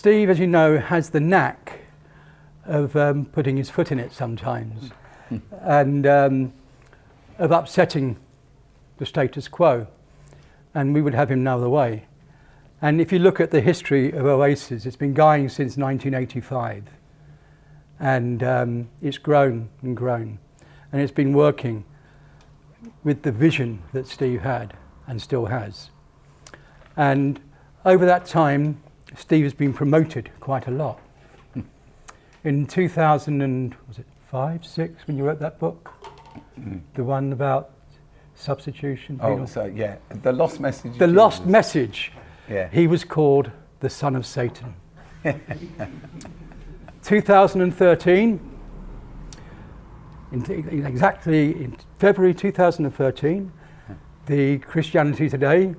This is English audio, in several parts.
Steve, as you know, has the knack of putting his foot in it sometimes and of upsetting the status quo. And we would have him no other way. And if you look at the history of Oasis, it's been going since 1985. And it's grown and grown. And it's been working with the vision that Steve had and still has. And over that time, Steve has been promoted quite a lot. In 2005, 6, when you wrote that book, the one about substitution. Oh, so yeah, the lost message. The lost message. Yeah. He was called the son of Satan. 2013, in February 2013, the Christianity Today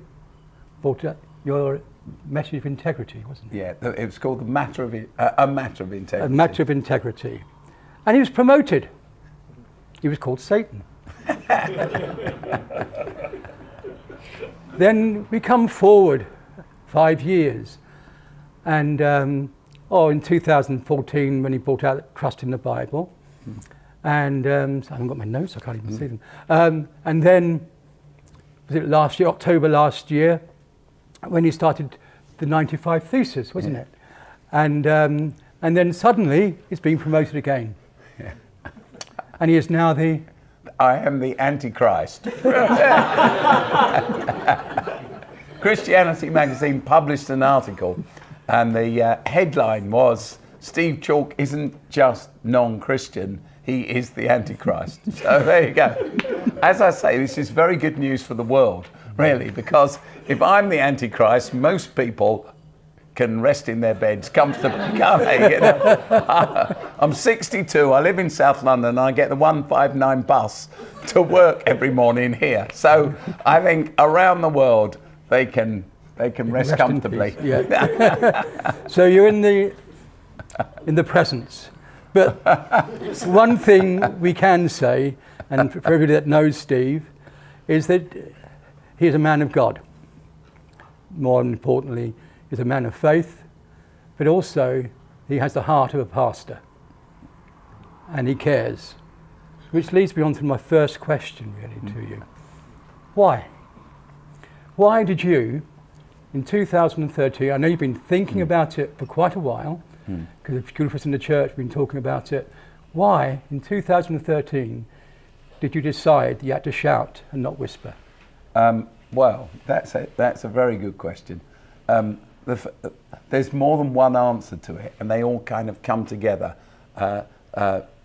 brought up your message of integrity, wasn't it? Yeah, it was called a matter of integrity. A matter of integrity. And he was promoted. He was called Satan. Then we come forward 5 years, and in 2014 when he brought out Trust in the Bible, and so I haven't got my notes, I can't even see them. And then was it last year, October last year, when he started the 95 Thesis, wasn't it? And then suddenly he's been promoted again. Yeah. And he is now I am the Antichrist. Christianity Magazine published an article, and the headline was, Steve Chalke isn't just non-Christian, he is the Antichrist. So there you go. As I say, this is very good news for the world, really, because if I'm the Antichrist, most people can rest in their beds comfortably, can't they? You know? I'm 62, I live in South London, and I get the 159 bus to work every morning here. So I think around the world, they can rest comfortably. Yeah. So you're in the presence. But one thing we can say, and for everybody that knows Steve, is that he is a man of God. More importantly, he's a man of faith, but also he has the heart of a pastor, and he cares. Which leads me on to my first question, really, to you. Why? Why did you, in 2013, I know you've been thinking about it for quite a while, because a few of us in the church have been talking about it. Why, in 2013, did you decide you had to shout and not whisper? Well, that's a very good question. There's more than one answer to it, and they all kind of come together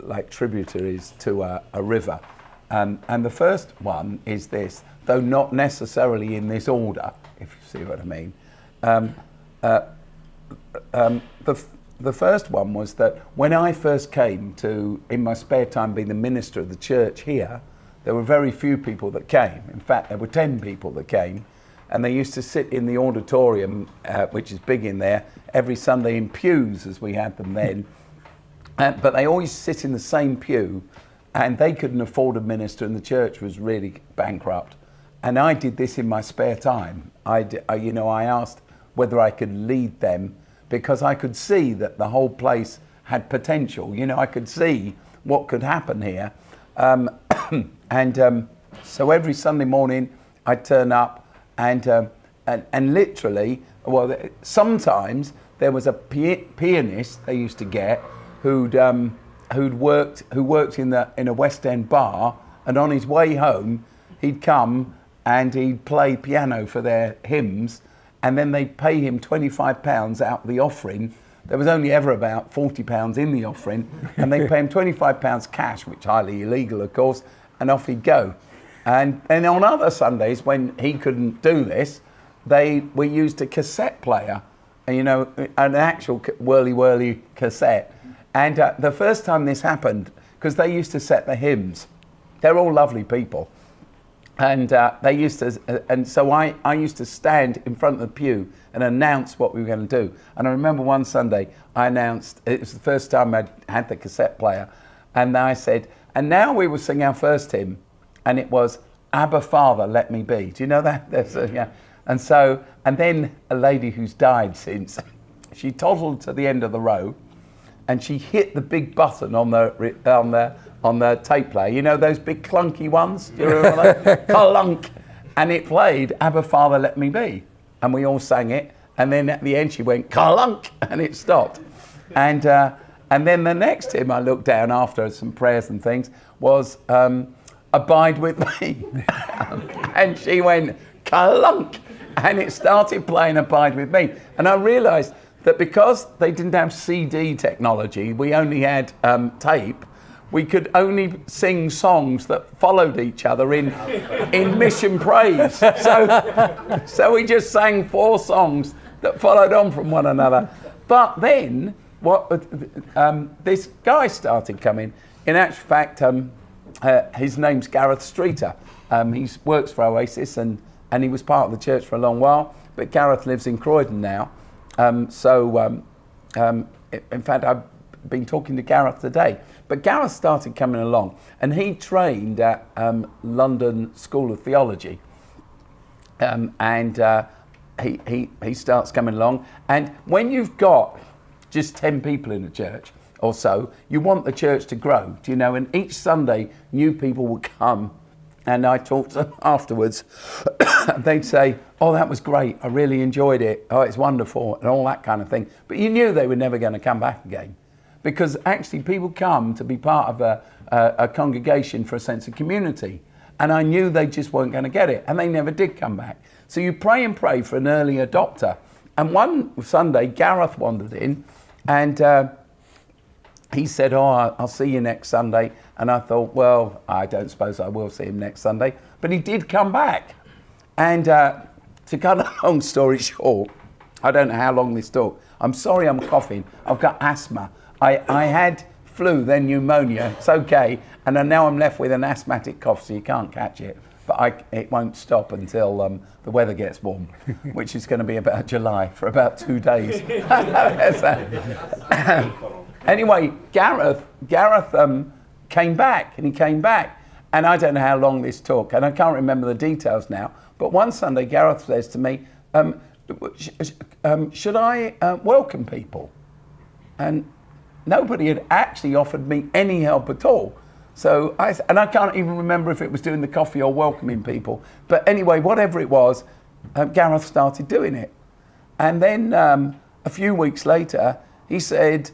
like tributaries to a river. And the first one is this, though not necessarily in this order, if you see what I mean. The first one was that when I first came to, in my spare time, be the minister of the church here, there were very few people that came. In fact, there were 10 people that came, and they used to sit in the auditorium, which is big in there, every Sunday in pews, as we had them then. But they always sit in the same pew, and they couldn't afford a minister, and the church was really bankrupt. And I did this in my spare time. I asked whether I could lead them, because I could see that the whole place had potential. You know, I could see what could happen here. So every Sunday morning I'd turn up and literally, well, sometimes there was a pianist they used to get who worked in a West End bar, and on his way home he'd come and he'd play piano for their hymns, and then they'd pay him £25 out of the offering. There was only ever about £40 in the offering, and they'd pay him £25 cash, which is highly illegal, of course, and off he'd go. And on other Sundays, when he couldn't do this, we used a cassette player, an actual whirly cassette. And the first time this happened, because they used to set the hymns, they're all lovely people. And so I used to stand in front of the pew and announce what we were going to do. And I remember one Sunday I announced, it was the first time I'd had the cassette player, and I said, and now we will sing our first hymn, and it was Abba Father, Let Me Be. Do you know that? And then a lady who's died since, she toddled to the end of the row, and she hit the big button on the tape player. You know those big clunky ones? Do you remember that? Clunk, and it played "Abba Father, Let Me Be," and we all sang it. And then at the end, she went clunk, and it stopped. And then the next hymn I looked down after some prayers and things was "Abide with Me," and she went clunk, and it started playing "Abide with Me," and I realised that because they didn't have CD technology, we only had tape. We could only sing songs that followed each other in mission praise. So we just sang 4 songs that followed on from one another. But then this guy started coming. In actual fact, his name's Gareth Streeter. He works for Oasis and he was part of the church for a long while. But Gareth lives in Croydon now. In fact, I've been talking to Gareth today. But Gareth started coming along, and he trained at London School of Theology. He starts coming along, and when you've got just 10 people in the church or so, you want the church to grow, do you know? And each Sunday, new people would come, and I talked to them afterwards. They'd say, "Oh, that was great. I really enjoyed it. Oh, it's wonderful," and all that kind of thing. But you knew they were never going to come back again, because actually people come to be part of a congregation for a sense of community. And I knew they just weren't going to get it, and they never did come back. So you pray and pray for an early adopter. And one Sunday, Gareth wandered in, and he said, "Oh, I'll see you next Sunday." And I thought, well, I don't suppose I will see him next Sunday. But he did come back. And to cut a long story short, I don't know how long this took. I'm sorry I'm coughing. I've got asthma. I had flu, then pneumonia. It's okay. And then now I'm left with an asthmatic cough, so you can't catch it. But it won't stop until the weather gets warm, which is going to be about July for about 2 days. Anyway, Gareth came back, and he came back. And I don't know how long this took, and I can't remember the details now. But one Sunday, Gareth says to me, should I welcome people? And nobody had actually offered me any help at all. So I can't even remember if it was doing the coffee or welcoming people. But anyway, whatever it was, Gareth started doing it. And then a few weeks later, he said,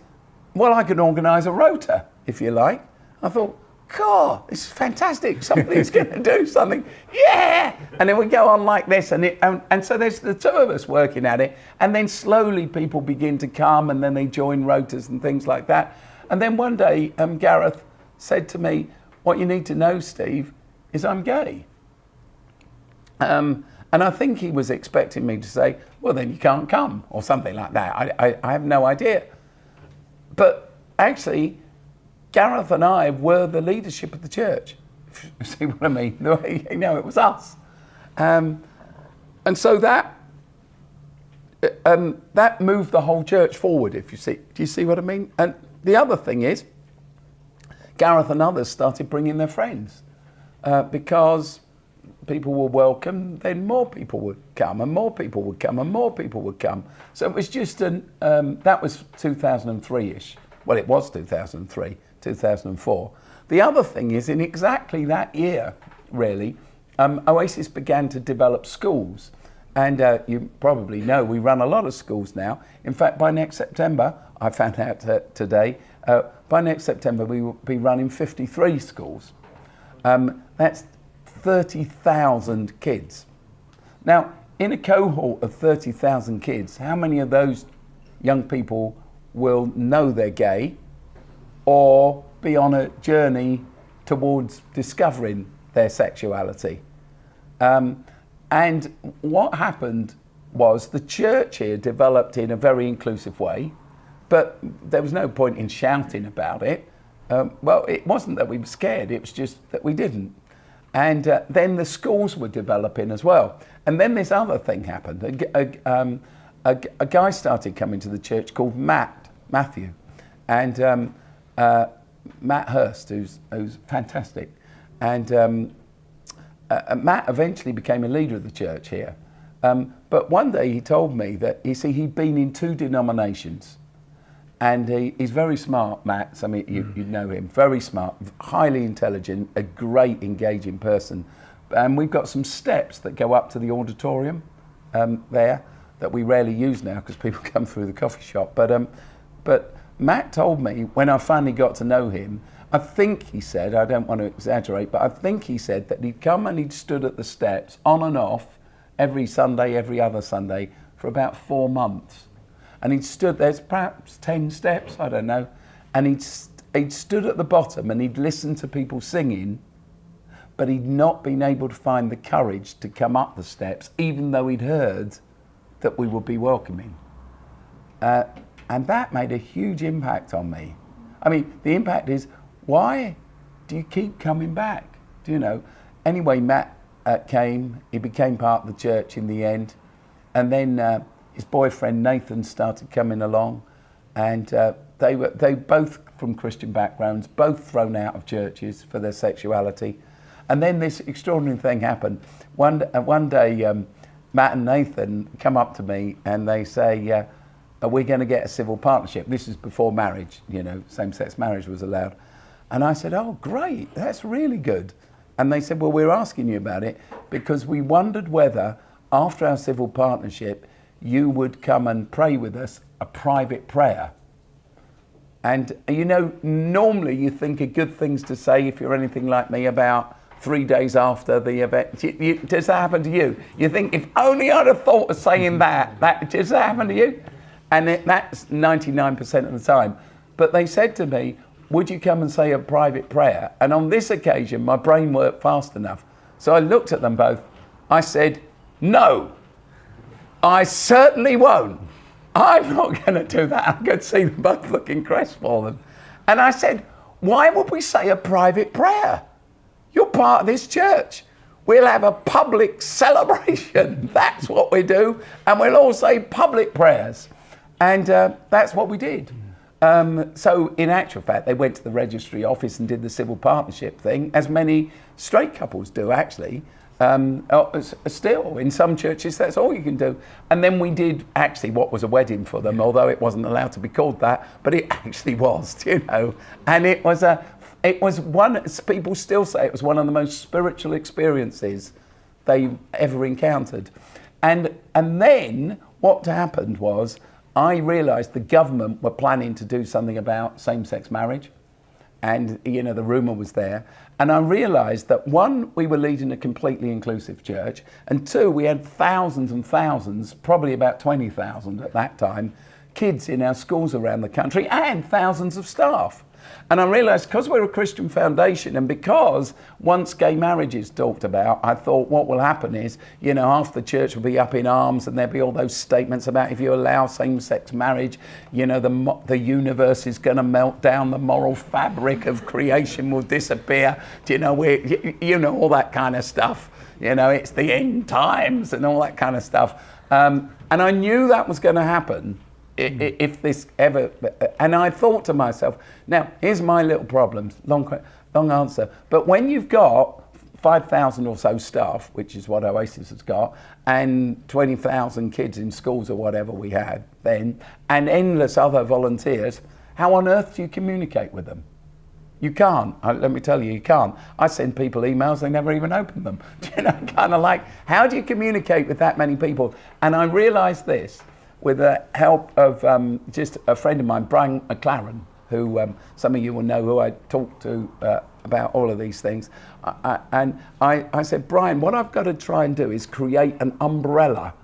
"Well, I can organise a rota, if you like." I thought, God, this is fantastic. Somebody's going to do something. Yeah! And then we go on like this. And so there's the 2 of us working at it. And then slowly people begin to come, and then they join rotas and things like that. And then one day, Gareth said to me, "What you need to know, Steve, is I'm gay." And I think he was expecting me to say, "Well, then you can't come," or something like that. I have no idea. But actually, Gareth and I were the leadership of the church. You see what I mean? It was us. And so that moved the whole church forward, if you see. Do you see what I mean? And the other thing is, Gareth and others started bringing their friends because people were welcome, then more people would come, and more people would come, and more people would come. So it was just that was 2003-ish. Well, it was 2003, 2004. The other thing is, in exactly that year, really, Oasis began to develop schools. And you probably know we run a lot of schools now. In fact, by next September, I found out today, by next September we will be running 53 schools. That's 30,000 kids. Now, in a cohort of 30,000 kids, how many of those young people will know they're gay or be on a journey towards discovering their sexuality? And what happened was the church here developed in a very inclusive way, but there was no point in shouting about it. Well, it wasn't that we were scared, it was just that we didn't. And then the schools were developing as well. And then this other thing happened. A guy started coming to the church called Matthew, and Matt Hurst, who's fantastic. And Matt eventually became a leader of the church here. But one day he told me that, you see, he'd been in 2 denominations. And he's very smart, Matt. I mean, you know him. Very smart, highly intelligent, a great engaging person. And we've got some steps that go up to the auditorium there that we rarely use now because people come through the coffee shop. But Matt told me when I finally got to know him, I think he said, I don't want to exaggerate, but I think he said that he'd come and he'd stood at the steps on and off every Sunday, every other Sunday for about 4 months. And he'd stood, there's perhaps 10 steps, I don't know, and he'd stood at the bottom and he'd listened to people singing, but he'd not been able to find the courage to come up the steps, even though he'd heard that we would be welcoming. And that made a huge impact on me. I mean, the impact is, why do you keep coming back? Do you know? Anyway, Matt came, he became part of the church in the end, and then his boyfriend Nathan started coming along, and they both from Christian backgrounds, both thrown out of churches for their sexuality. And then this extraordinary thing happened. One day, Matt and Nathan come up to me and they say, are we going to get a civil partnership? This is before marriage, you know, same-sex marriage was allowed. And I said, oh, great, that's really good. And they said, well, we're asking you about it because we wondered whether, after our civil partnership, you would come and pray with us a private prayer. And, you know, normally you think of good things to say if you're anything like me about 3 days after the event. Does that happen to you? You think, if only I'd have thought of saying that does that happen to you? And that's 99% of the time. But they said to me, would you come and say a private prayer? And on this occasion, my brain worked fast enough. So I looked at them both. I said, no, I certainly won't. I'm not going to do that. I could see them both looking crestfallen. And I said, why would we say a private prayer? You're part of this church. We'll have a public celebration. That's what we do. And we'll all say public prayers. And that's what we did. So in actual fact, they went to the registry office and did the civil partnership thing, as many straight couples do, actually. Still, in some churches, that's all you can do. And then we did actually what was a wedding for them, although it wasn't allowed to be called that, but it actually was, you know. And it was one, people still say it was one of the most spiritual experiences they ever encountered. And then what happened was, I realised the government were planning to do something about same-sex marriage, and you know the rumour was there. And I realised that 1, we were leading a completely inclusive church, and 2, we had thousands and thousands, probably about 20,000 at that time, kids in our schools around the country, and thousands of staff. And I realised, because we're a Christian foundation, and because once gay marriage is talked about, I thought what will happen is, you know, half the church will be up in arms, and there'll be all those statements about if you allow same-sex marriage, you know, the universe is going to melt down, the moral fabric of creation will disappear. Do you know, you know, all that kind of stuff. You know, it's the end times and all that kind of stuff. And I knew that was going to happen. If this ever, and I thought to myself, now here's my little problem, long answer, but when you've got 5,000 or so staff, which is what Oasis has got, and 20,000 kids in schools or whatever we had then, and endless other volunteers, how on earth do you communicate with them? You can't. Let me tell you, you can't. I send people emails, they never even open them. You know, kind of like, how do you communicate with that many people? And I realised this, with the help of just a friend of mine, Brian McLaren, who some of you will know, who I talked to about all of these things. And I said, Brian, what I've got to try and do is create an umbrella,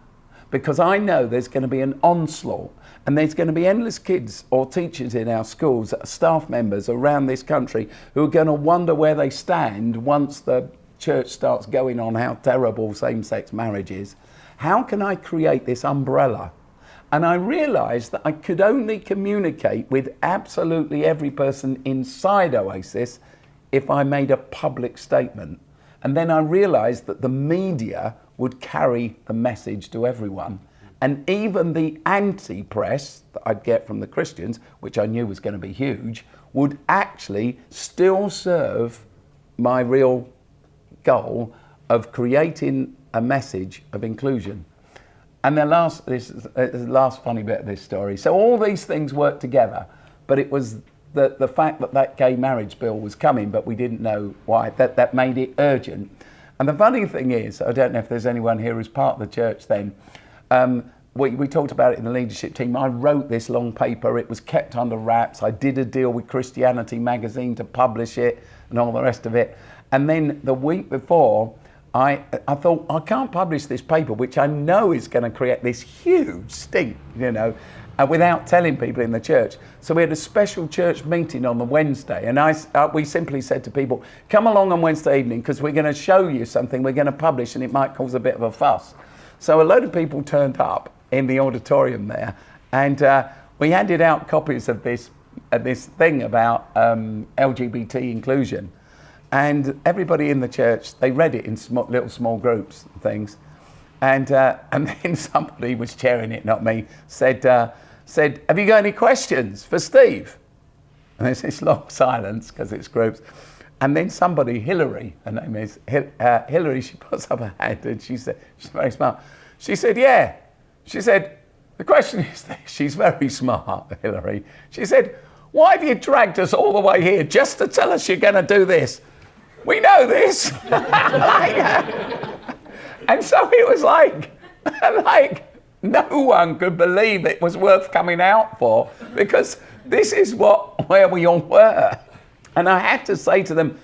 because I know there's going to be an onslaught, and there's going to be endless kids or teachers in our schools, staff members around this country, who are going to wonder where they stand once the church starts going on how terrible same-sex marriage is. How can I create this umbrella? And I realised that I could only communicate with absolutely every person inside Oasis if I made a public statement. And then I realised that the media would carry the message to everyone. And even the anti-press that I'd get from the Christians, which I knew was going to be huge, would actually still serve my real goal of creating a message of inclusion. And the last funny bit of this story. So all these things worked together, but it was the fact that gay marriage bill was coming, but we didn't know why. That made it urgent. And the funny thing is, I don't know if there's anyone here who's part of the church then. We talked about it in the leadership team. I wrote this long paper. It was kept under wraps. I did a deal with Christianity magazine to publish it and all the rest of it. And then the week before, I thought, I can't publish this paper, which I know is going to create this huge stink, without telling people in the church. So we had a special church meeting on the Wednesday, and we simply said to people, come along on Wednesday evening, because we're going to show you something we're going to publish, and it might cause a bit of a fuss. So a load of people turned up in the auditorium there, and we handed out copies of this thing about LGBT inclusion. And everybody in the church, they read it in little small groups and things. And then somebody was chairing it, not me, said, have you got any questions for Steve? And there's this long silence because it's groups. And then somebody, Hillary, her name is Hillary, she puts up her hand and she said, she's very smart. She said, yeah. She said, the question is this. She's very smart, Hillary. She said, why have you dragged us all the way here just to tell us you're going to do this? We know this. And so it was like no one could believe it was worth coming out for, because this is where we all were. And I had to say to them,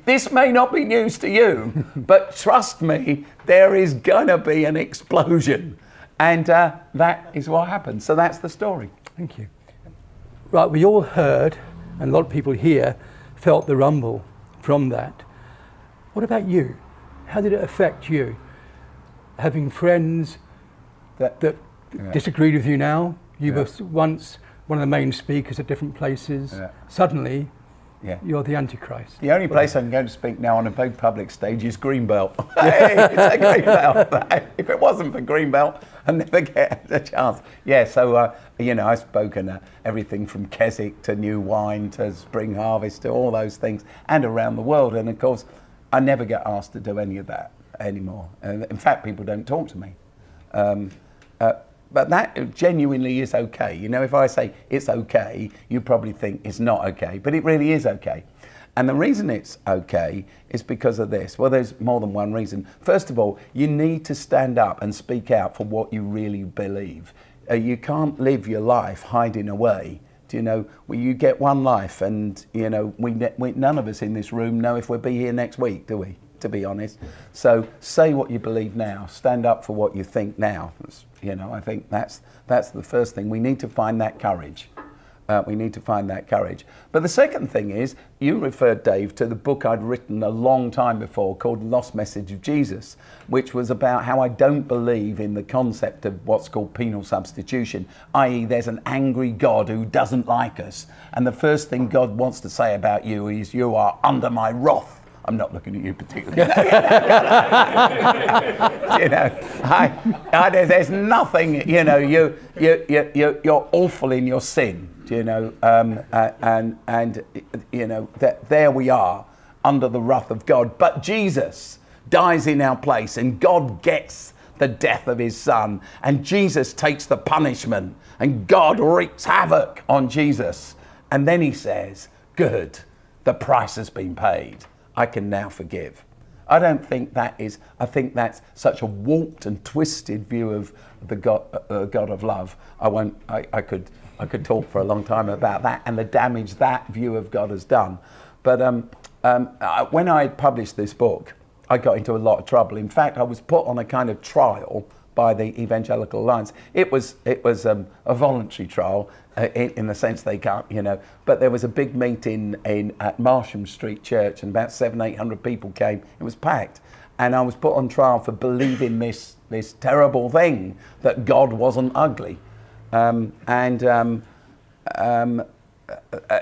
this may not be news to you, but trust me, there is gonna be an explosion. And that is what happened. So that's the story. Thank you. Right, we all heard, and a lot of people here felt the rumble from that. What about you? How did it affect you? Having friends that disagreed with you now, you were once one of the main speakers at different places, suddenly you're the Antichrist. The only place I can go to speak now on a big public stage is Greenbelt. Hey, it's a Greenbelt. If it wasn't for Greenbelt, I'd never get a chance. Yeah, so, I've spoken everything from Keswick to New Wine to Spring Harvest to all those things, and around the world. And of course, I never get asked to do any of that anymore. In fact, people don't talk to me. But that genuinely is okay. If I say it's okay, you probably think it's not okay, but it really is okay. And the reason it's okay is because of this. Well, there's more than one reason. First of all, you need to stand up and speak out for what you really believe. You can't live your life hiding away. You get one life, and we none of us in this room know if we'll be here next week, do we? To be honest. So say what you believe now. Stand up for what you think now. I think that's the first thing. We need to find that courage. We need to find that courage. But the second thing is, you referred, Dave, to the book I'd written a long time before called Lost Message of Jesus, which was about how I don't believe in the concept of what's called penal substitution, i.e. there's an angry God who doesn't like us. And the first thing God wants to say about you is, you are under my wrath. I'm not looking at you particularly. There's nothing. You're awful in your sin. That there we are under the wrath of God. But Jesus dies in our place, and God gets the death of his son, and Jesus takes the punishment, and God wreaks havoc on Jesus. And then he says, good, the price has been paid. I can now forgive. I don't think that is, I think that's such a warped and twisted view of the God of love. I could talk for a long time about that and the damage that view of God has done. But when I published this book, I got into a lot of trouble. In fact, I was put on a kind of trial by the Evangelical Alliance. It was a voluntary trial in the sense they can't, but there was a big meeting at Marsham Street Church, and about 700-800 people came. It was packed, and I was put on trial for believing this terrible thing, that God wasn't ugly, and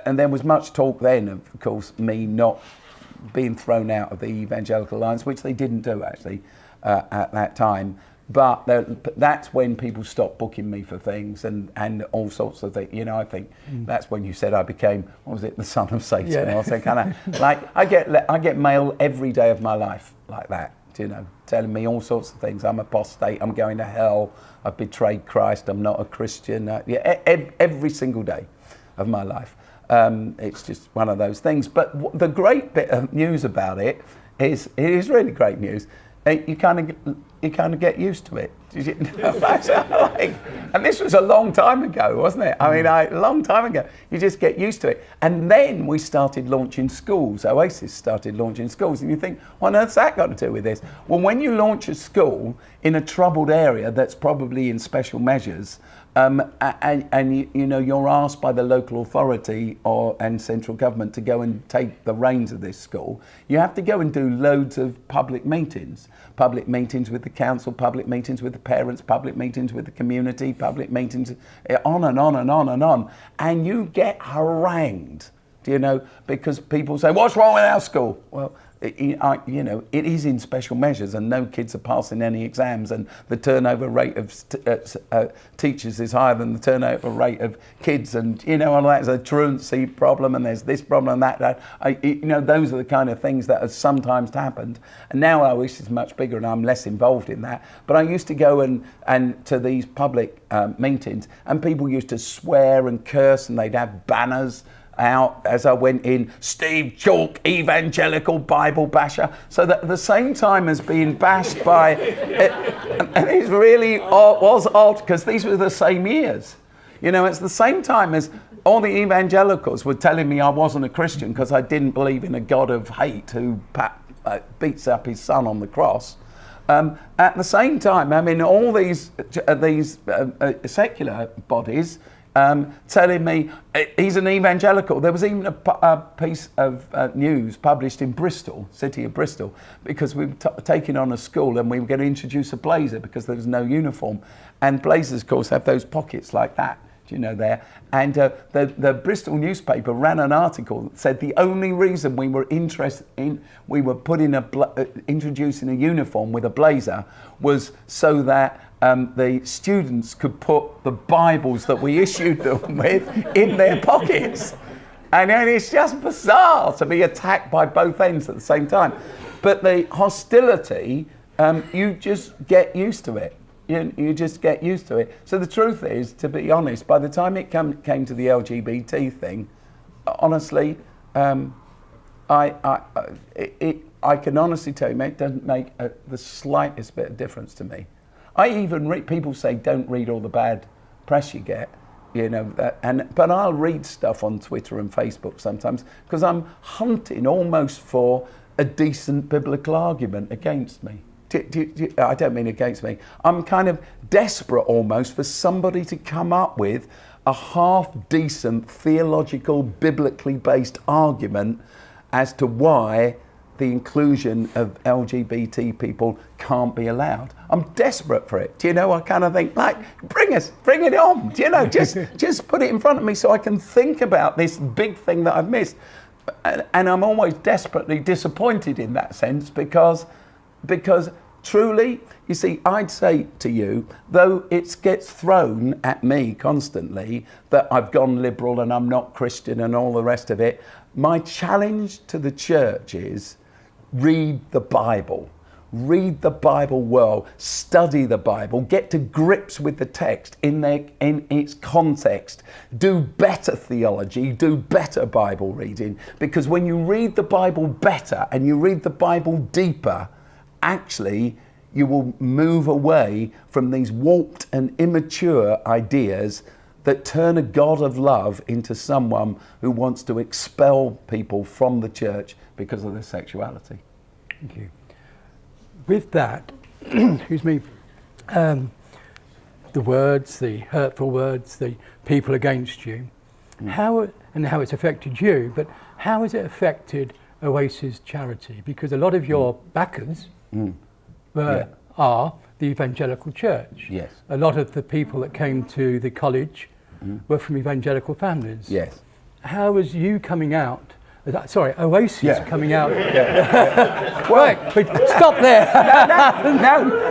there was much talk then, of course, me not being thrown out of the Evangelical Alliance, which they didn't do actually at that time. But that's when people stopped booking me for things and all sorts of things. I think that's when you said I became, what was it, the son of Satan? Yeah. Or something kind of like I get mail every day of my life like that you know, telling me all sorts of things. I'm apostate, I'm going to hell, I've betrayed Christ, I'm not a Christian. Every single day of my life. It's just one of those things. But the great bit of news about it is really great news. You kind of get used to it. And this was a long time ago, wasn't it? I mean, a long time ago. You just get used to it. And then we started launching schools. Oasis started launching schools. And you think, what on earth's that got to do with this? Well, when you launch a school in a troubled area that's probably in special measures, and you know, you're asked by the local authority and central government to go and take the reins of this school, you have to go and do loads of public meetings with the council, public meetings with the parents, public meetings with the community, public meetings, on and on and on and on. And you get harangued, you know, because people say, what's wrong with our school? Well, you know, it is in special measures, and no kids are passing any exams, and the turnover rate of teachers is higher than the turnover rate of kids, and you know, all that's a truancy problem, and there's this problem and that. You know, those are the kind of things that have sometimes happened. And now I wish it's much bigger, and I'm less involved in that. But I used to go and to these public meetings, and people used to swear and curse, and they'd have banners out as I went in, Steve Chalke, evangelical Bible basher. So that at the same time as being bashed by, and it's really was odd because these were the same years. You know, it's the same time as all the evangelicals were telling me I wasn't a Christian because I didn't believe in a God of hate who beats up his son on the cross. At the same time, I mean, all these secular bodies telling me he's an evangelical. There was even a piece of news published in Bristol, city of Bristol, because we were taking on a school and we were going to introduce a blazer because there was no uniform. And blazers, of course, have those pockets like that, you know, there. And the Bristol newspaper ran an article that said the only reason we were interested in, introducing a uniform with a blazer was so that the students could put the Bibles that we issued them with in their pockets. And it's just bizarre to be attacked by both ends at the same time. But the hostility, you just get used to it. You just get used to it. So the truth is, to be honest, by the time it came to the LGBT thing, honestly, I can honestly tell you, it doesn't make the slightest bit of difference to me. I even read, people say don't read all the bad press you get, you know, but I'll read stuff on Twitter and Facebook sometimes because I'm hunting almost for a decent biblical argument against me. I don't mean against me. I'm kind of desperate almost for somebody to come up with a half-decent theological, biblically based argument as to why the inclusion of LGBT people can't be allowed. I'm desperate for it. Do you know, I kind of think, like, bring it on. Do you know, just put it in front of me so I can think about this big thing that I've missed. And I'm always desperately disappointed in that sense because truly, you see, I'd say to you, though it gets thrown at me constantly that I've gone liberal and I'm not Christian and all the rest of it, my challenge to the church is read the Bible. Read the Bible well, study the Bible, get to grips with the text in its context, do better theology, do better Bible reading, because when you read the Bible better and you read the Bible deeper, actually you will move away from these warped and immature ideas that turn a God of love into someone who wants to expel people from the church because of their sexuality. Thank you. With that, excuse me, the words, the hurtful words, the people against you, how it's affected you, but how has it affected Oasis Charity? Because a lot of your backers are the evangelical church. Yes. A lot of the people that came to the college were from evangelical families. Yes. How was you coming out? Oasis coming out. Well, right, stop there.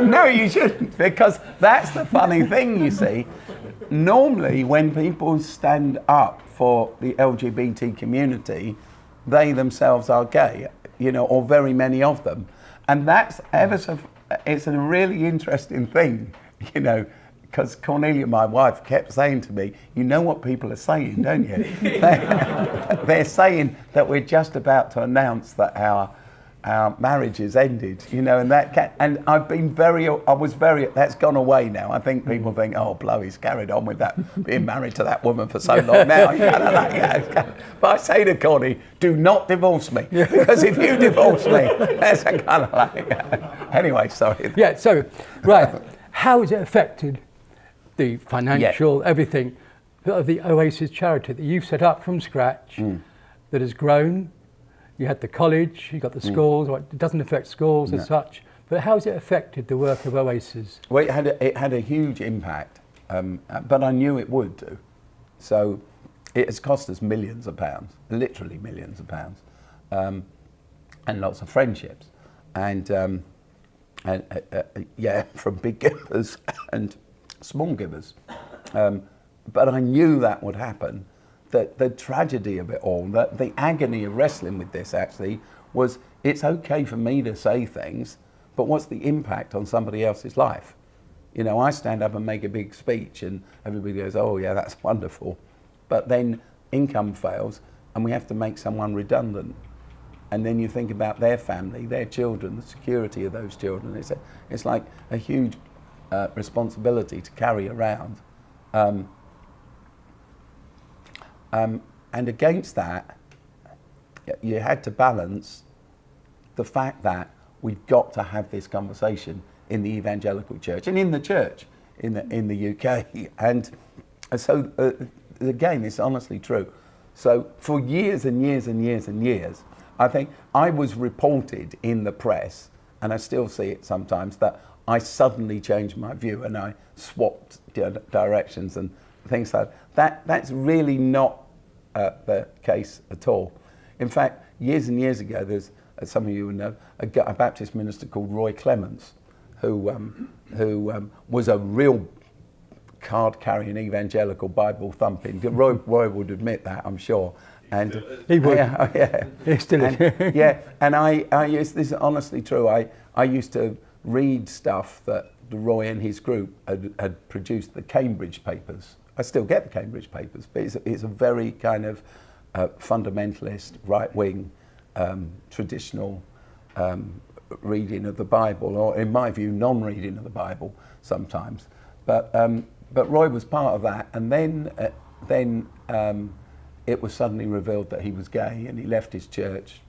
No, you shouldn't, because that's the funny thing, you see. Normally, when people stand up for the LGBT community, they themselves are gay, you know, or very many of them. And that's it's a really interesting thing, you know, because Cornelia, my wife, kept saying to me, you know what people are saying, don't you? They're saying that we're just about to announce that our marriage is ended, you know, and and that's gone away now. I think people think, oh, blow, he's carried on with that, being married to that woman for so long now. But I say to Connie, do not divorce me, because if you divorce me, that's a kind of like, anyway, sorry. Yeah, so, right, how has it affected the financial, everything of the Oasis charity that you've set up from scratch, that has grown? You had the college, you got the schools. It doesn't affect schools as such, but how has it affected the work of Oasis? Well, it had a huge impact, but I knew it would do. So it has cost us millions of pounds, literally millions of pounds, and lots of friendships, and from big givers and small givers. But I knew that would happen. The tragedy of it all, the agony of wrestling with this actually was, it's okay for me to say things, but what's the impact on somebody else's life? You know, I stand up and make a big speech and everybody goes, oh yeah, that's wonderful. But then income fails and we have to make someone redundant. And then you think about their family, their children, the security of those children. It's like a huge responsibility to carry around. And against that, you had to balance the fact that we've got to have this conversation in the evangelical church and in the church in the UK. And so, again, it's honestly true. So for years and years and years and years, I think I was reported in the press, and I still see it sometimes, that I suddenly changed my view and I swapped directions and things like that. That's really not the case at all. In fact, years and years ago, there's, as some of you would know, a Baptist minister called Roy Clements, who was a real card-carrying evangelical, Bible-thumping. Roy would admit that, I'm sure. And he would. Yeah. He still is. Yeah, and I used, this is honestly true, I used to read stuff that Roy and his group had produced, the Cambridge papers. I still get the Cambridge papers, but it's a very kind of fundamentalist, right-wing, traditional reading of the Bible, or in my view, non-reading of the Bible sometimes. But Roy was part of that, and then it was suddenly revealed that he was gay, and he left his church.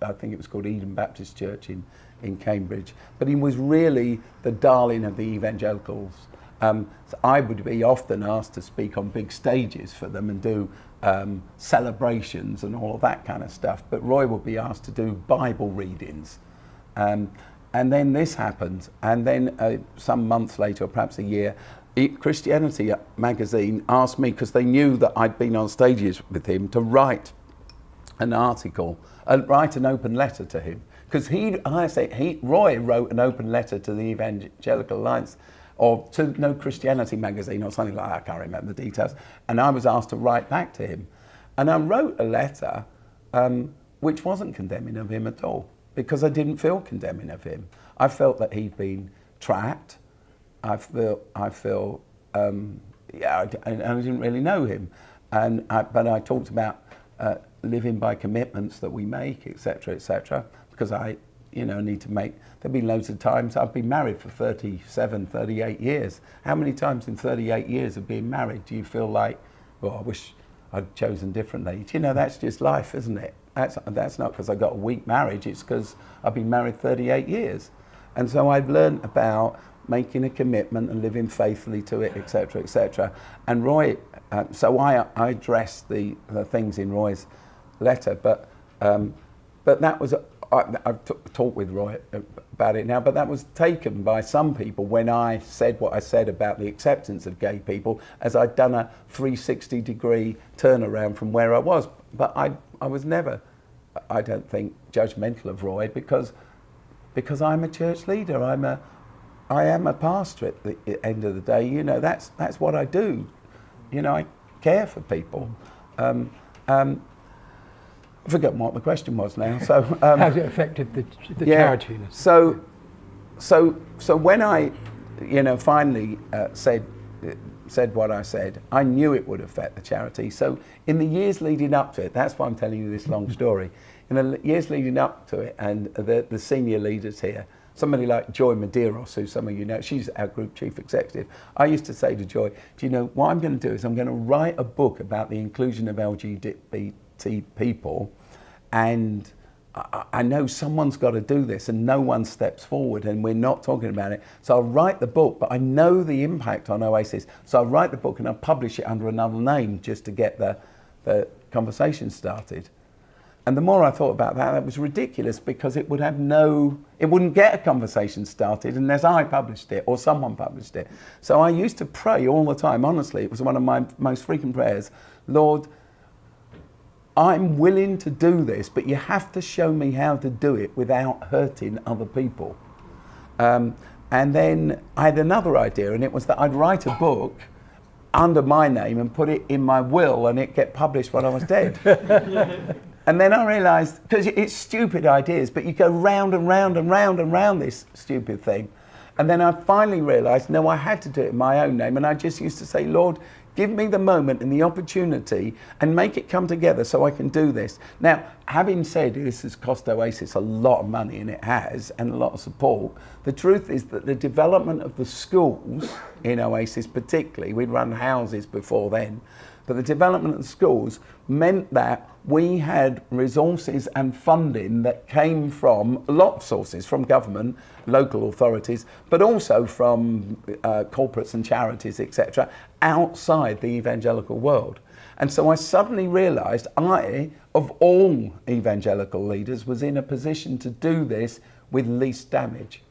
I think it was called Eden Baptist Church in Cambridge. But he was really the darling of the evangelicals. So I would be often asked to speak on big stages for them and do celebrations and all of that kind of stuff. But Roy would be asked to do Bible readings. And then this happened. And then some months later, or perhaps a year, Christianity magazine asked me, because they knew that I'd been on stages with him, to write an article, write an open letter to him. Because Roy wrote an open letter to the Evangelical Alliance, or to No Christianity magazine, or something like that, I can't remember the details. And I was asked to write back to him. And I wrote a letter which wasn't condemning of him at all, because I didn't feel condemning of him. I felt that he'd been trapped. I feel, and I didn't really know him. But I talked about living by commitments that we make, etc., because I, need to make. There've been loads of times I've been married for 37, 38 years. How many times in 38 years of being married do you feel like, well, I wish I'd chosen differently? That's just life, isn't it? That's not because I got a weak marriage. It's because I've been married 38 years, and so I've learned about making a commitment and living faithfully to it, etc. And Roy, so I addressed the things in Roy's letter, but that was, I've talked with Roy about it now, but that was taken by some people when I said what I said about the acceptance of gay people, as I'd done a 360-degree turnaround from where I was. But I was never, I don't think, judgmental of Roy, because I'm a church leader. I am a pastor at the end of the day. That's what I do. I care for people. I've forgotten what the question was now. So How's it affected the charity? So when I, finally said what I said, I knew it would affect the charity. So in the years leading up to it, that's why I'm telling you this long story. In the years leading up to it, and the senior leaders here, somebody like Joy Medeiros, who some of you know, she's our group chief executive. I used to say to Joy, do you know, what I'm going to do is I'm going to write a book about the inclusion of LGBT people, and I know someone's got to do this and no one steps forward and we're not talking about it. So I'll write the book, but I know the impact on Oasis. So I'll write the book and I'll publish it under another name just to get the conversation started. And the more I thought about that, that was ridiculous because it wouldn't get a conversation started unless I published it or someone published it. So I used to pray all the time, honestly, it was one of my most frequent prayers, Lord, I'm willing to do this, but you have to show me how to do it without hurting other people. And then I had another idea, and it was that I'd write a book under my name and put it in my will and it get published when I was dead. And then I realised, because it's stupid ideas, but you go round and round and round and round this stupid thing. And then I finally realised, no, I had to do it in my own name. And I just used to say, Lord, give me the moment and the opportunity and make it come together so I can do this. Now, having said this has cost Oasis a lot of money, and it has, and a lot of support, the truth is that the development of the schools in Oasis particularly, we'd run houses before then, but the development of the schools meant that we had resources and funding that came from a lot of sources, from government, local authorities, but also from corporates and charities, etc., outside the evangelical world. And so I suddenly realised I, of all evangelical leaders, was in a position to do this with least damage.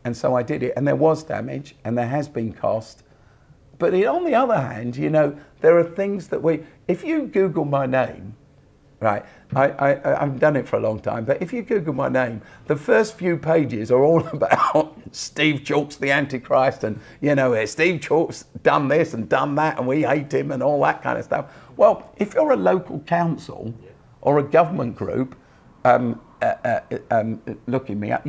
And so I did it, and there was damage, and there has been cost. But on the other hand, there are things that if you Google my name, right, I've done it for a long time, but if you Google my name, the first few pages are all about Steve Chalke's the Antichrist, and, Steve Chalke's done this and done that, and we hate him and all that kind of stuff. Well, if you're a local council or a government group looking me up,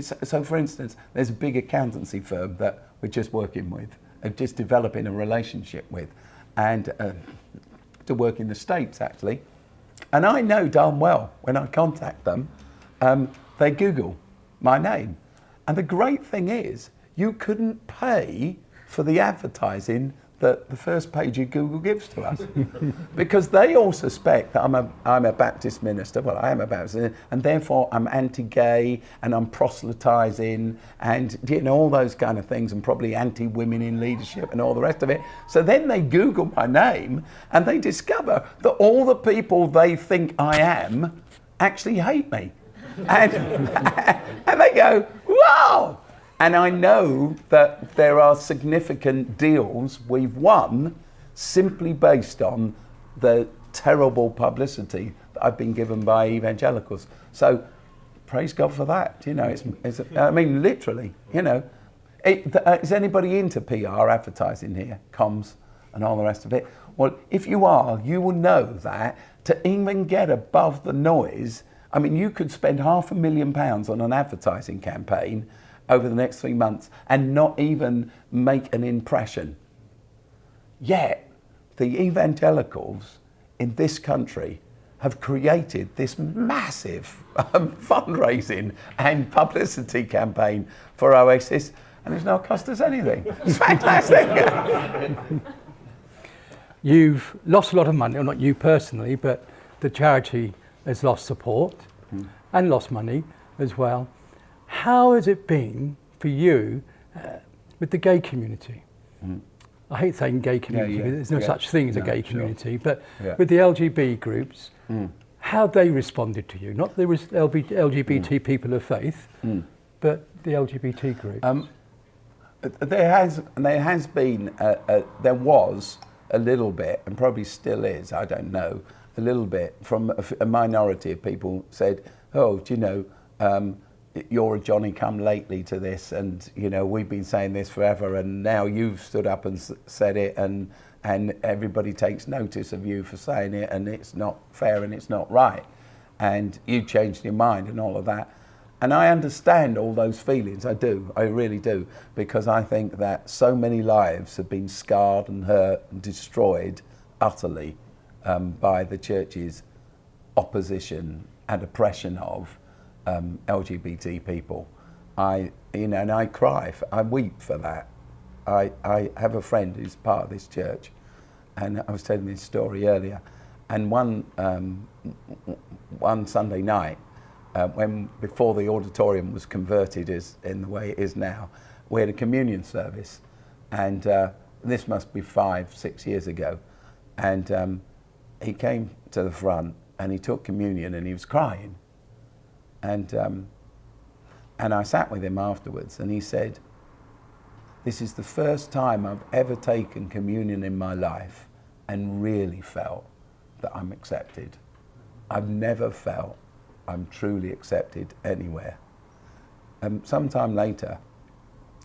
so for instance, there's a big accountancy firm that we're just working with, just developing a relationship with, and to work in the States actually. And I know darn well when I contact them, they Google my name. And the great thing is, you couldn't pay for the advertising that the first page of Google gives to us. Because they all suspect that I'm a Baptist minister, well, I am a Baptist minister, and therefore I'm anti-gay and I'm proselytizing and all those kind of things, and probably anti-women in leadership and all the rest of it. So then they Google my name and they discover that all the people they think I am actually hate me. And, and they go, wow! And I know that there are significant deals we've won simply based on the terrible publicity that I've been given by evangelicals. So praise God for that. Literally, is anybody into PR advertising here, comms and all the rest of it? Well, if you are, you will know that to even get above the noise, you could spend £500,000 on an advertising campaign over the next 3 months and not even make an impression. Yet, the evangelicals in this country have created this massive fundraising and publicity campaign for Oasis, and it's not cost us anything. It's fantastic. You've lost a lot of money, well, not you personally, but the charity has lost support and lost money as well. How has it been for you with the gay community? I hate saying gay community, there's no such thing as a gay community, but with the LGBT groups, how they responded to you? Not the LGBT people of faith, but the LGBT group. There was a little bit, and probably still is, I don't know, a little bit from a minority of people said, oh, do you know, you're a Johnny come lately to this, and we've been saying this forever, and now you've stood up and said it, and and everybody takes notice of you for saying it, and it's not fair and it's not right, and you changed your mind and all of that. And I understand all those feelings, I do, I really do, because I think that so many lives have been scarred and hurt and destroyed utterly by the church's opposition and oppression of LGBT people. And I cry, I weep for that. I have a friend who's part of this church, and I was telling this story earlier, and one Sunday night, before the auditorium was converted in the way it is now, we had a communion service, and this must be 5-6 years ago, and he came to the front and he took communion and he was crying, and I sat with him afterwards, and he said, "This is the first time I've ever taken communion in my life and really felt that I'm accepted. I've never felt I'm truly accepted anywhere." Sometime later,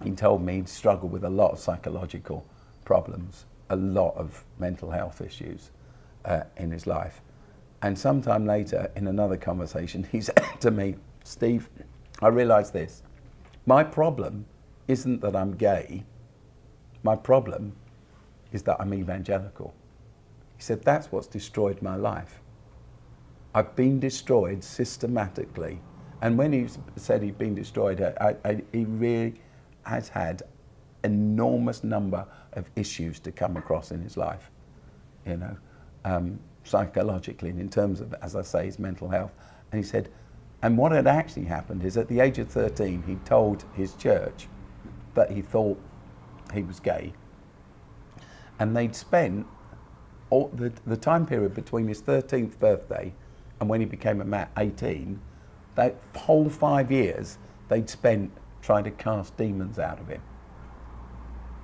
he told me he'd struggled with a lot of psychological problems, a lot of mental health issues in his life. And sometime later, in another conversation, he said to me, "Steve, I realise this. My problem isn't that I'm gay. My problem is that I'm evangelical." He said, "That's what's destroyed my life. I've been destroyed systematically." And when he said he'd been destroyed, he really has had enormous number of issues to come across in his life, psychologically, and in terms of, as I say, his mental health. And he said, and what had actually happened is at the age of 13, he told his church that he thought he was gay. And they'd spent all the time period between his 13th birthday and when he became 18, that whole 5 years they'd spent trying to cast demons out of him.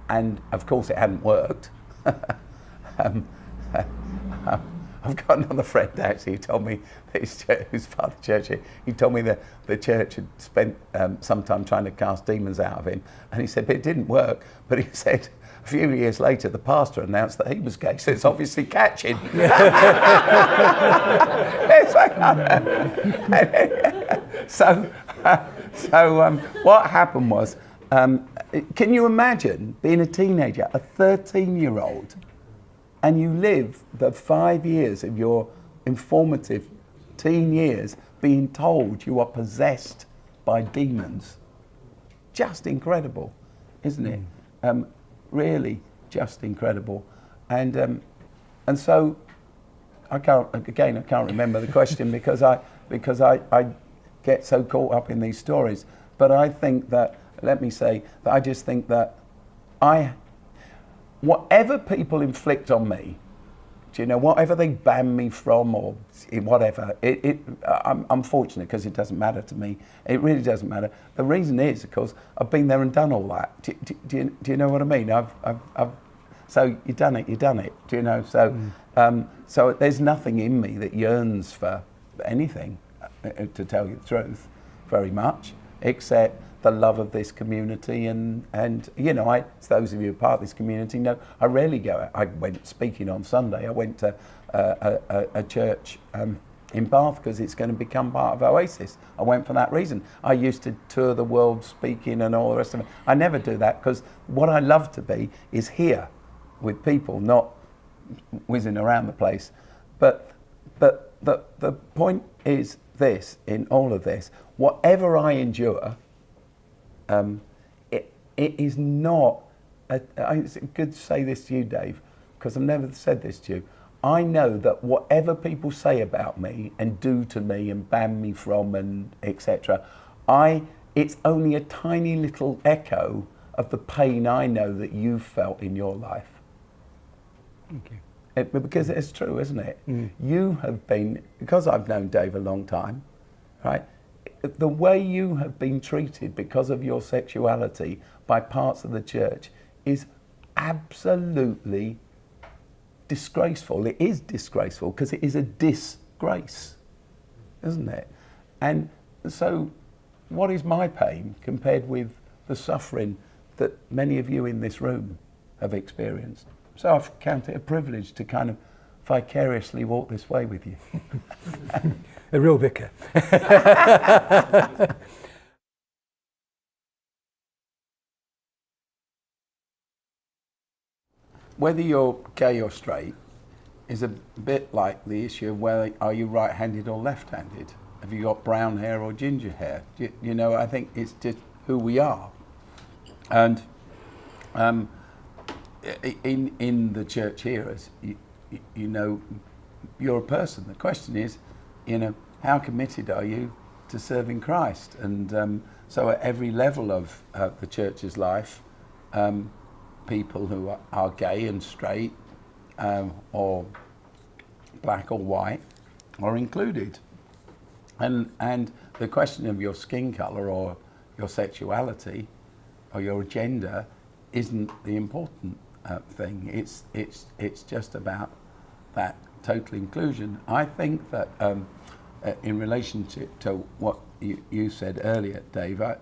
And of course it hadn't worked. I've got another friend actually who told me that his church, who's part of the church here, he told me that the church had spent some time trying to cast demons out of him, and he said, but it didn't work. But he said a few years later the pastor announced that he was gay, so it's obviously catching. So what happened was, can you imagine being a teenager, a 13-year-old, and you live the 5 years of your informative teen years being told you are possessed by demons? Just incredible, isn't it? Really just incredible. And so I can't remember the question because I get so caught up in these stories. But I think that, let me say that I just think that whatever people inflict on me, whatever they ban me from or whatever, I'm fortunate because it doesn't matter to me. It really doesn't matter. The reason is because I've been there and done all that. Do you know what I mean? So you've done it. So there's nothing in me that yearns for anything, to tell you the truth, very much, except the love of this community, and those of you who are part of this community know I rarely go out. I went speaking on Sunday. I went to a church in Bath because it's going to become part of Oasis. I went for that reason. I used to tour the world speaking and all the rest of it. I never do that because what I love to be is here with people, not whizzing around the place. But the point is this, in all of this, whatever I endure, it is not, it's good to say this to you, Dave, because I've never said this to you. I know that whatever people say about me and do to me and ban me from and etc., it's only a tiny little echo of the pain I know that you've felt in your life. Thank you. Because it's true, isn't it? Mm. You have been, because I've known Dave a long time, right? The way you have been treated because of your sexuality by parts of the church is absolutely disgraceful. It is disgraceful because it is a disgrace, isn't it? And so what is my pain compared with the suffering that many of you in this room have experienced? So I count it a privilege to kind of vicariously walk this way with you. A real vicar. Whether you're gay or straight is a bit like the issue of whether are you right-handed or left-handed. Have you got brown hair or ginger hair? You know, I think it's just who we are. And in the church here, as you know, you're a person. The question is, you know, how committed are you to serving Christ? And so at every level of the church's life, people who are gay and straight, or black or white, are included. And the question of your skin colour or your sexuality or your gender isn't the important thing. It's just about that total inclusion. I think that in relation to what you said earlier, Dave, a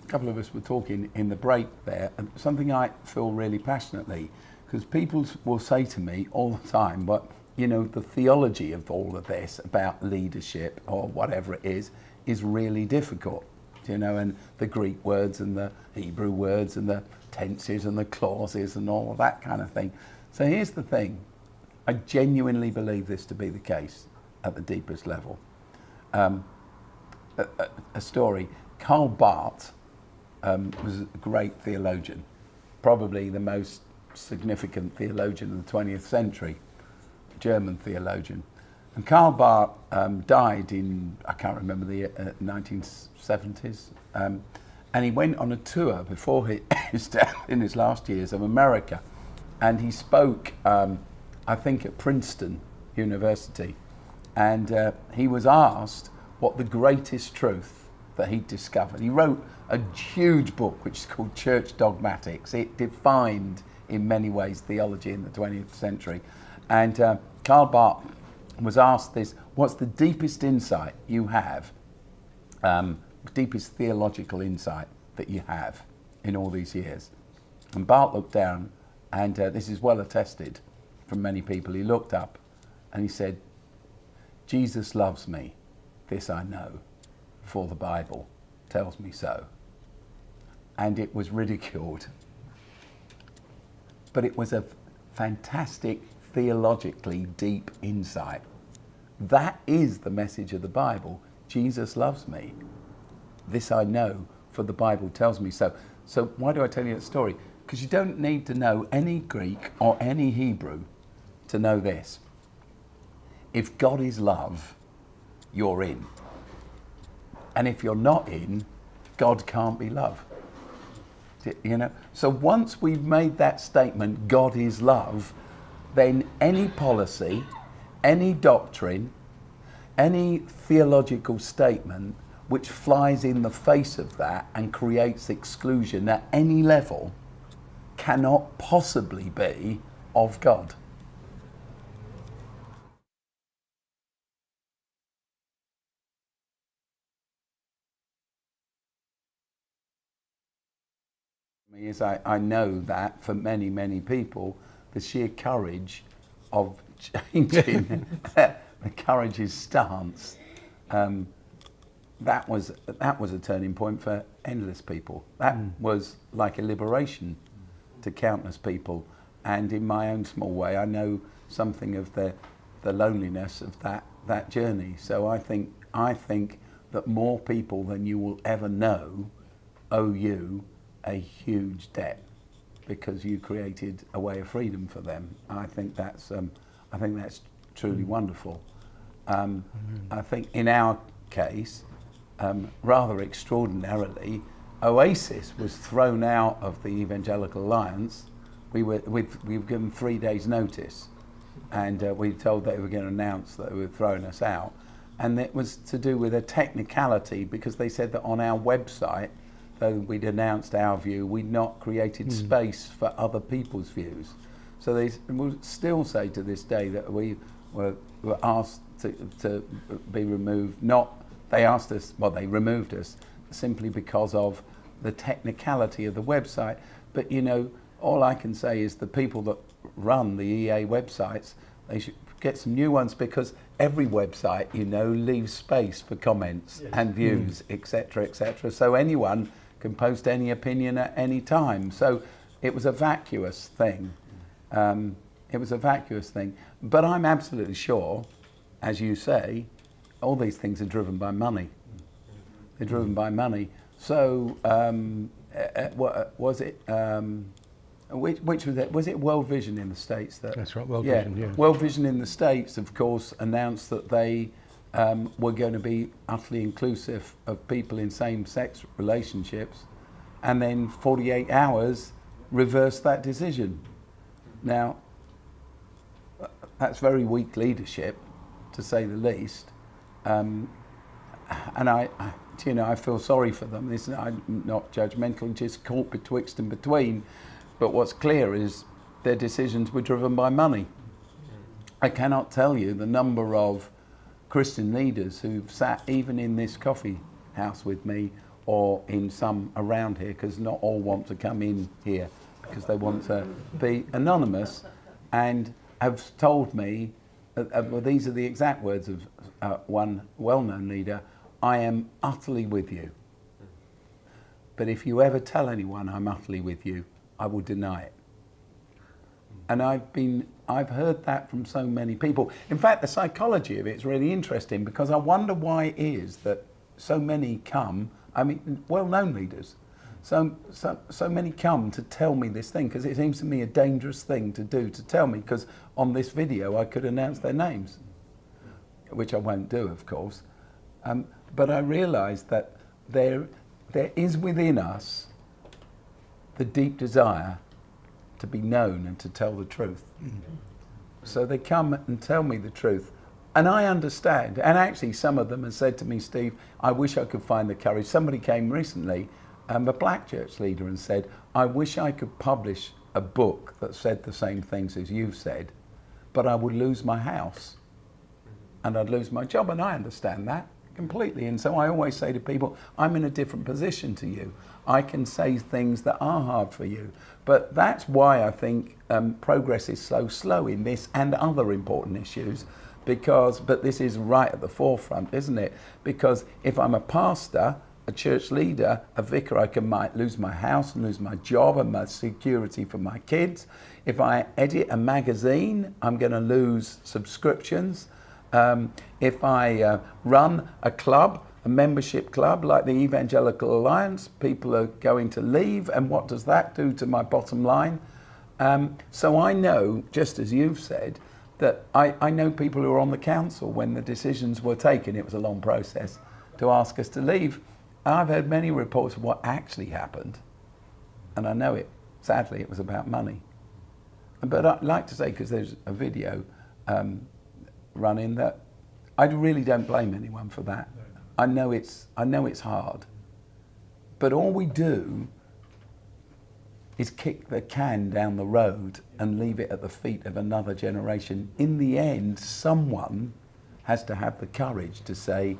couple of us were talking in the break there, and something I feel really passionately, because people will say to me all the time, but you know, the theology of all of this about leadership or whatever it is really difficult, you know, and the Greek words and the Hebrew words and the tenses and the clauses and all of that kind of thing. So here's the thing, I genuinely believe this to be the case at the deepest level. A story, Karl Barth was a great theologian, probably the most significant theologian of the 20th century, German theologian. And Karl Barth died in, I can't remember, the 1970s. And he went on a tour before his death in his last years of America. And he spoke, I think, at Princeton University. And he was asked what the greatest truth that he'd discovered. He wrote a huge book which is called Church Dogmatics. It defined in many ways theology in the 20th century. And Karl Barth was asked this, what's the deepest insight you have, deepest theological insight that you have in all these years? And Barth looked down, and this is well attested from many people. He looked up and he said, Jesus loves me, this I know, for the Bible tells me so. And it was ridiculed. But it was a fantastic, theologically deep insight. That is the message of the Bible. Jesus loves me. This I know, for the Bible tells me so. So why do I tell you that story? Because you don't need to know any Greek or any Hebrew to know this. If God is love, you're in. And if you're not in, God can't be love. You know? So once we've made that statement, God is love, then any policy, any doctrine, any theological statement which flies in the face of that and creates exclusion at any level cannot possibly be of God. Is I know that for many, many people, the sheer courage of changing the courage's stance, that was a turning point for endless people. That was like a liberation to countless people. And in my own small way, I know something of the loneliness of that journey. So I think that more people than you will ever know owe you a huge debt, because you created a way of freedom for them. I think that's truly wonderful. I think in our case, rather extraordinarily, Oasis was thrown out of the Evangelical Alliance. We were given 3 days' notice, and we were told they were going to announce that they were throwing us out, and it was to do with a technicality, because they said that on our website, though we'd announced our view, we'd not created space for other people's views. So they will still say to this day that we were asked to be removed. They removed us simply because of the technicality of the website. But you know, all I can say is the people that run the EA websites, they should get some new ones, because every website, you know, leaves space for comments and views, etc., etc. So anyone can post any opinion at any time. So it was a vacuous thing. It was a vacuous thing. But I'm absolutely sure, as you say, all these things are driven by money. They're driven by money. So what was it? Which was it? Was it World Vision in the States? That's right, World Vision, yeah. World Vision in the States, of course, announced that they were going to be utterly inclusive of people in same-sex relationships, and then 48 hours reversed that decision. Now, that's very weak leadership, to say the least. And I feel sorry for them. I'm not judgmental, just caught betwixt and between. But what's clear is their decisions were driven by money. I cannot tell you the number of Christian leaders who've sat even in this coffee house with me, or in some around here, because not all want to come in here because they want to be anonymous, and have told me, well, these are the exact words of one well-known leader: "I am utterly with you. But if you ever tell anyone I'm utterly with you, I will deny it." And I've heard that from so many people. In fact, the psychology of it is really interesting, because I wonder why it is that so many come, I mean, well-known leaders, so many come to tell me this thing, because it seems to me a dangerous thing to do, to tell me, because on this video I could announce their names, which I won't do, of course. But I realise that there is within us the deep desire to be known and to tell the truth. So they come and tell me the truth. And I understand. And actually some of them have said to me, "Steve, I wish I could find the courage." Somebody came recently, a black church leader, and said, "I wish I could publish a book that said the same things as you've said, but I would lose my house and I'd lose my job." And I understand that completely. And so I always say to people, I'm in a different position to you. I can say things that are hard for you. But that's why I think progress is so slow in this and other important issues, but this is right at the forefront, isn't it? Because if I'm a pastor, a church leader, a vicar, I might lose my house and lose my job and my security for my kids. If I edit a magazine, I'm going to lose subscriptions. If I run a club, a membership club like the Evangelical Alliance, people are going to leave, and what does that do to my bottom line? So I know, just as you've said, that I know people who are on the council when the decisions were taken. It was a long process to ask us to leave. I've heard many reports of what actually happened, and I know it. Sadly, it was about money. But I'd like to say, because there's a video running, that I really don't blame anyone for that. I know it's hard, but all we do is kick the can down the road and leave it at the feet of another generation. In the end, someone has to have the courage to say,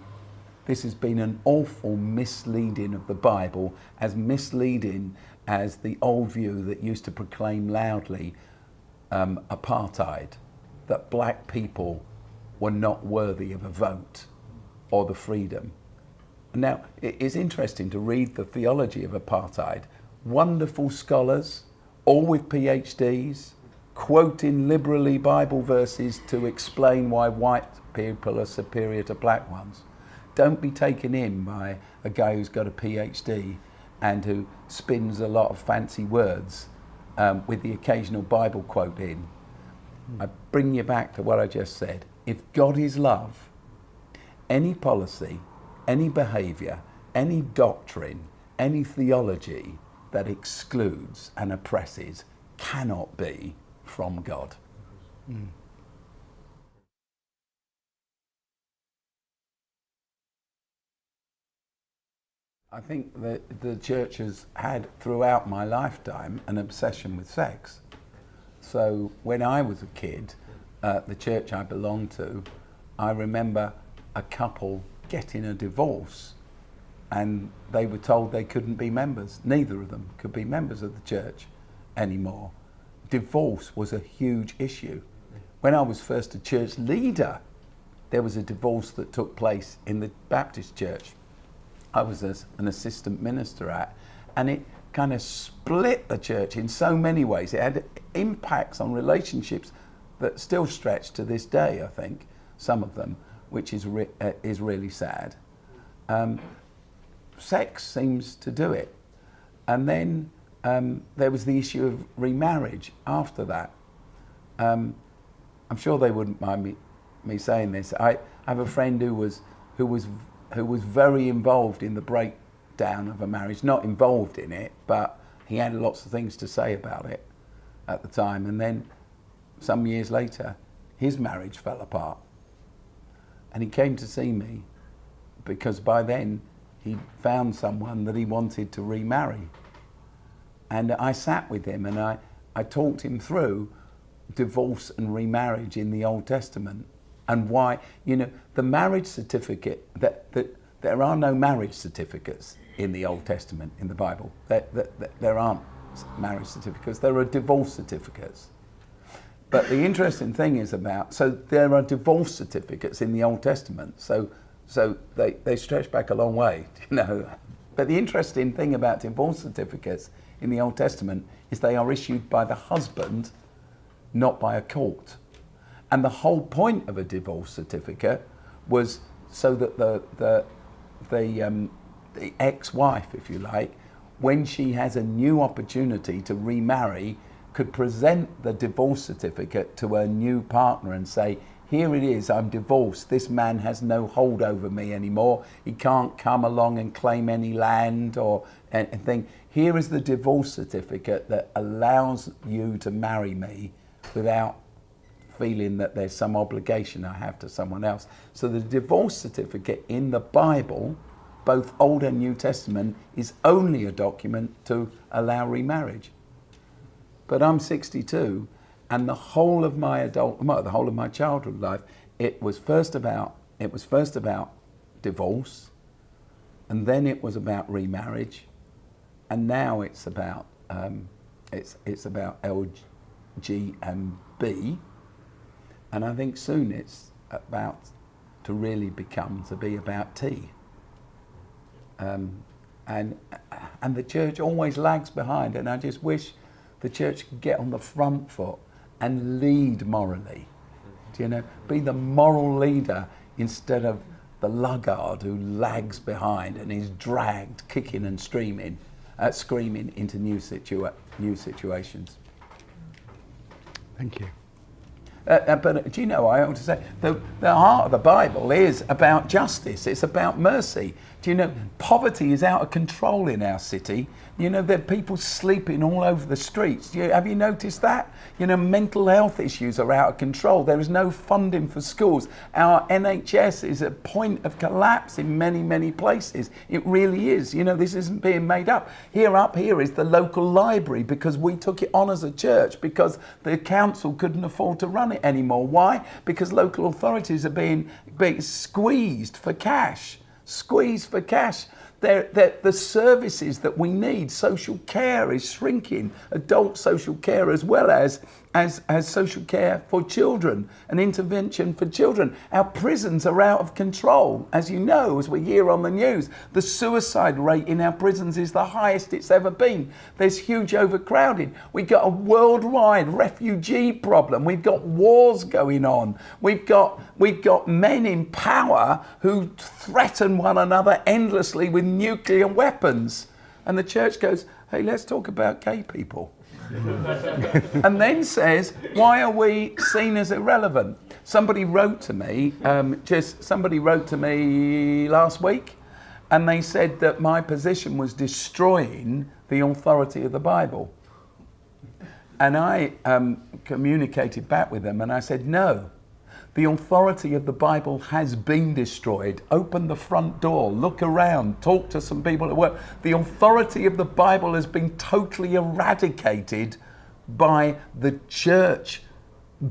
this has been an awful misleading of the Bible, as misleading as the old view that used to proclaim loudly apartheid, that black people were not worthy of a vote or the freedom. Now, it is interesting to read the theology of apartheid. Wonderful scholars, all with PhDs, quoting liberally Bible verses to explain why white people are superior to black ones. Don't be taken in by a guy who's got a PhD and who spins a lot of fancy words with the occasional Bible quote in. I bring you back to what I just said. If God is love, any policy, any behaviour, any doctrine, any theology that excludes and oppresses cannot be from God. I think that the church has had throughout my lifetime an obsession with sex. So when I was a kid, the church I belonged to, I remember a couple getting a divorce, and they were told they couldn't be members. Neither of them could be members of the church. anymore. Divorce was a huge issue. When I was first a church leader, there was a divorce that took place in the Baptist church I was an assistant minister at, and it kind of split the church in so many ways. It had impacts on relationships that still stretch to this day, I think, some of them, which is really sad. Sex seems to do it. And then there was the issue of remarriage after that. I'm sure they wouldn't mind me saying this. I have a friend who was very involved in the breakdown of a marriage. Not involved in it, but he had lots of things to say about it at the time. And then some years later, his marriage fell apart. And he came to see me because by then he found someone that he wanted to remarry. And I sat with him and I talked him through divorce and remarriage in the Old Testament and why, the marriage certificate, that there are no marriage certificates in the Old Testament, in the Bible. There aren't marriage certificates, there are divorce certificates. But the interesting thing is so there are divorce certificates in the Old Testament, so they stretch back a long way, But the interesting thing about divorce certificates in the Old Testament is they are issued by the husband, not by a court. And the whole point of a divorce certificate was so that the ex-wife, if you like, when she has a new opportunity to remarry, could present the divorce certificate to her new partner and say, here it is, I'm divorced. This man has no hold over me anymore. He can't come along and claim any land or anything. Here is the divorce certificate that allows you to marry me without feeling that there's some obligation I have to someone else. So the divorce certificate in the Bible, both Old and New Testament, is only a document to allow remarriage. But I'm 62, and the whole of my childhood life, it was first about divorce, and then it was about remarriage, and now it's about LG and B, and I think soon it's about to really be about T. And the church always lags behind, and I just wish the church could get on the front foot and lead morally. Be the moral leader instead of the luggard who lags behind and is dragged kicking and screaming into new situations. Thank you. But do I ought to say, the heart of the Bible is about justice. It's about mercy. Poverty is out of control in our city. There are people sleeping all over the streets. Have you noticed that? Mental health issues are out of control. There is no funding for schools. Our NHS is at a point of collapse in many, many places. It really is. This isn't being made up. Up here is the local library because we took it on as a church because the council couldn't afford to run it anymore. Why? Because local authorities are being squeezed for cash. The services that we need, social care is shrinking, adult social care as well as social care for children and intervention for children. Our prisons are out of control. As you know, as we hear on the news, the suicide rate in our prisons is the highest it's ever been. There's huge overcrowding. We've got a worldwide refugee problem. We've got wars going on. We've got men in power who threaten one another endlessly with nuclear weapons. And the church goes, hey, let's talk about gay people. And then says, why are we seen as irrelevant? Somebody wrote to me last week, and they said that my position was destroying the authority of the Bible. And I communicated back with them, and I said, no. The authority of the Bible has been destroyed. Open the front door, look around, talk to some people at work. The authority of the Bible has been totally eradicated by the church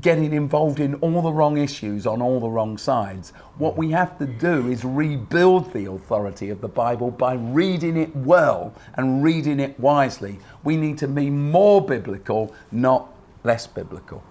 getting involved in all the wrong issues on all the wrong sides. What we have to do is rebuild the authority of the Bible by reading it well and reading it wisely. We need to be more biblical, not less biblical.